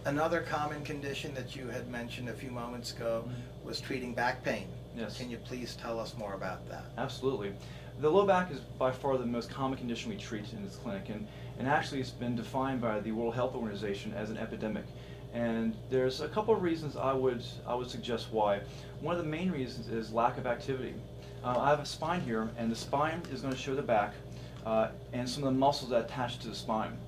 Another common condition that you had mentioned a few moments ago was treating back pain. Yes. Can you please tell us more about that? Absolutely. The low back is by far the most common condition we treat in this clinic, and actually it's been defined by the World Health Organization as an epidemic. And there's a couple of reasons I would suggest why. One of the main reasons is lack of activity. I have a spine here, and the spine is going to show the back and some of the muscles that attach to the spine.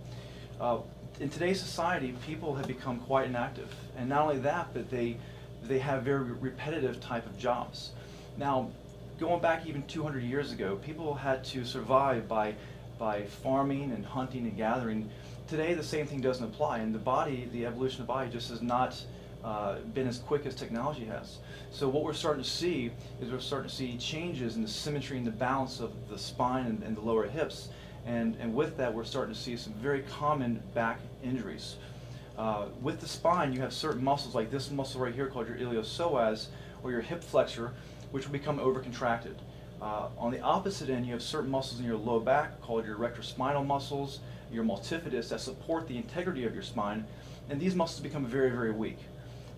In today's society, people have become quite inactive, and not only that, but they have very repetitive type of jobs. Now, going back even 200 years ago, people had to survive by farming and hunting and gathering. Today, the same thing doesn't apply, and the body, the evolution of the body, just has not been as quick as technology has. So what we're starting to see is we're starting to see changes in the symmetry and the balance of the spine and the lower hips, and with that, we're starting to see some very common back injuries. With the spine, you have certain muscles like this muscle right here called your iliopsoas, or your hip flexor, which will become overcontracted. On the opposite end, you have certain muscles in your low back called your retrospinal muscles, your multifidus, that support the integrity of your spine, and these muscles become very, very weak.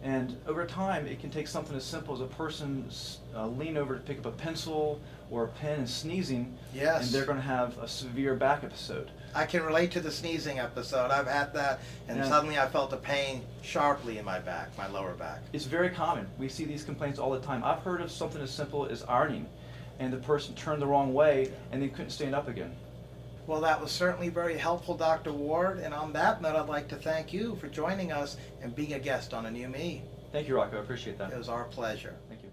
And over time, it can take something as simple as a person lean over to pick up a pencil or a pen and sneezing, Yes. and they're going to have a severe back episode. I can relate to the sneezing episode. I've had that, and Yeah. suddenly I felt a pain sharply in my back, my lower back. It's very common. We see these complaints all the time. I've heard of something as simple as ironing, and the person turned the wrong way and they couldn't stand up again. Well, that was certainly very helpful, Dr. Ward, and on that note, I'd like to thank you for joining us and being a guest on A New Me. Thank you, Rocco. I appreciate that. It was our pleasure. Thank you.